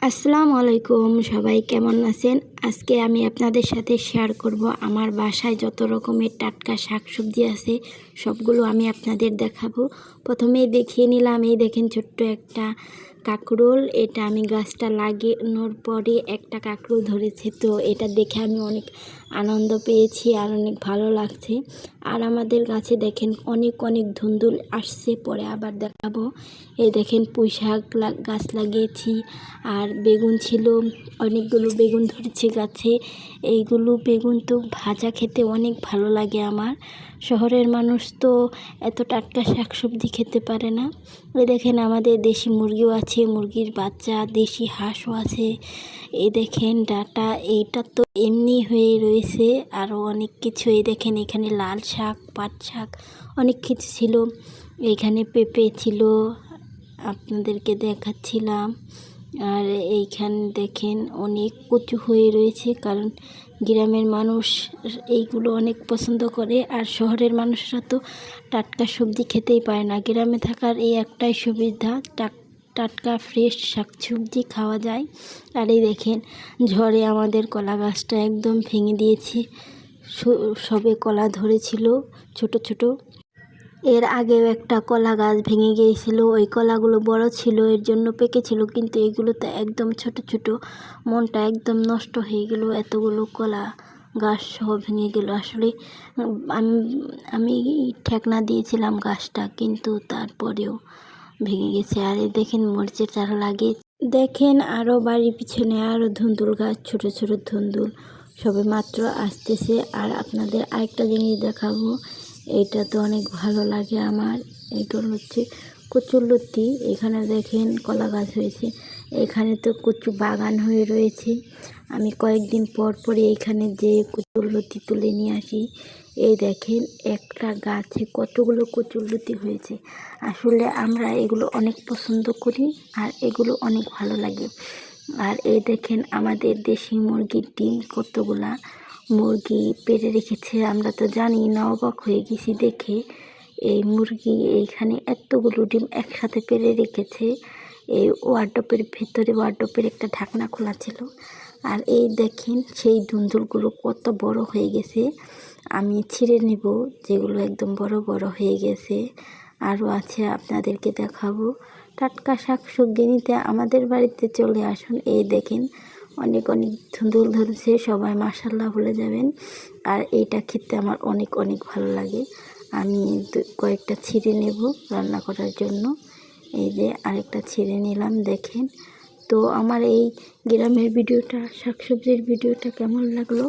আসসালামু আলাইকুম, সবাই কেমন আছেন? আজকে আমি আপনাদের সাথে শেয়ার করব আমার বাসায় যত রকমের টাটকা শাকসবজি আছে সবগুলো আমি আপনাদের দেখাবো। প্রথমেই দেখিয়ে নিলাম, এই দেখেন ছোট্ট একটা কাঁকরোল। এটা আমি গাছটা লাগানোর পরে একটা কাঁকরোল ধরেছে, তো এটা দেখে আমি অনেক আনন্দ পেয়েছি আর অনেক ভালো লাগছে। আর আমাদের গাছে দেখেন অনেক অনেক ধুন্দুল আসছে, পরে আবার দেখাবো। এই দেখেন পুঁই শাক গাছ লাগিয়েছি, আর বেগুন ছিল, অনেকগুলো বেগুন ধরেছে গাছে। এইগুলো বেগুন তো ভাজা খেতে অনেক ভালো লাগে আমার। শহরের মানুষ তো এত টাটকা শাকসবজি খেতে পারে না। এই দেখেন আমাদের দেশি মুরগিও আছে, মুরগির বাচ্চা, দেশি হাঁসও আছে। এই দেখেন ডাটা, এইটা তো এমনি হয়ে রয়েছে। আরও অনেক কিছু, এই দেখেন এখানে লাল শাক, পাট শাক, অনেক কিছু ছিল। এইখানে পেঁপে ছিল, আপনাদেরকে দেখাচ্ছিলাম। আর এইখানে দেখেন অনেক কচু হয়ে রয়েছে, কারণ গ্রামের মানুষ এইগুলো অনেক পছন্দ করে। আর শহরের মানুষরা তো টাটকা সবজি খেতেই পায় না। গ্রামে থাকার এই একটাই সুবিধা, টাটকা ফ্রেশ শাকসবজি খাওয়া যায়। আর এই দেখেন ঝড়ে আমাদের কলা গাছটা একদম ভেঙে দিয়েছে। সবে কলা ধরেছিল ছোট ছোট। এর আগেও একটা কলা গাছ ভেঙে গিয়েছিল, ওই কলাগুলো বড় ছিল, এর জন্য পেকেছিল, কিন্তু এগুলো তো একদম ছোট ছোট। মনটা একদম নষ্ট হয়ে গেল, এতগুলো কলা গাছ সহ ভেঙে গেল। আসলে আমি আমি ঠেকনা দিয়েছিলাম গাছটা, কিন্তু তারপরেও ভেঙে গেছে। আর এই দেখেন মরিচের চারা লাগিয়ে দেখেন, আরও বাড়ির পিছনে আরও ধুন্দুল গাছ, ছোট ছোট ধুন্দুল সবে মাত্র আসতেছে। আর আপনাদের আরেকটা জিনিস দেখাবো, এইটা তো অনেক ভালো লাগে আমার। এইগুলো হচ্ছে কচুরলতি। এখানে দেখেন কলা গাছ হয়েছে, এখানে তো কচু বাগান হয়ে রয়েছে। আমি কয়েকদিন পর পরে এইখানে যে কচুরলতি তুলে নিয়ে আসি। এই দেখেন একটা গাছে কতগুলো কচুরলতি হয়েছে। আসলে আমরা এগুলো অনেক পছন্দ করি আর এগুলো অনেক ভালো লাগে। আর এই দেখেন আমাদের দেশি মুরগির ডিম কতগুলা মুরগি পেড়ে রেখেছে, আমরা তো জানি না, অবাক হয়ে গেছি দেখে। এই মুরগি এইখানে এতগুলো ডিম একসাথে পেড়ে রেখেছে। এই ওয়ার্ডরোবের ভেতরে, ওয়ার্ডরোবের একটা ঢাকনা খোলা ছিল। আর এই দেখেন সেই ধুন্দুলগুলো কত বড় হয়ে গেছে। আমি ছিঁড়ে নেব যেগুলো একদম বড় বড় হয়ে গেছে। আরও আছে, আপনাদেরকে দেখাবো। টাটকা শাক সবজি নিতে আমাদের বাড়িতে চলে আসুন। এই দেখেন অনেক অনেক ধুন্দুল ধরেছে, সবাই মাশাআল্লাহ বলে যাবেন। আর এইটা খেতে আমার অনেক অনেক ভালো লাগে। আমি কয়েকটা ছিঁড়ে নেব রান্না করার জন্য। এই যে আরেকটা ছিঁড়ে নিলাম, দেখেন। তো আমার এই গ্রামের ভিডিওটা, শাকসবজির ভিডিওটা কেমন লাগলো?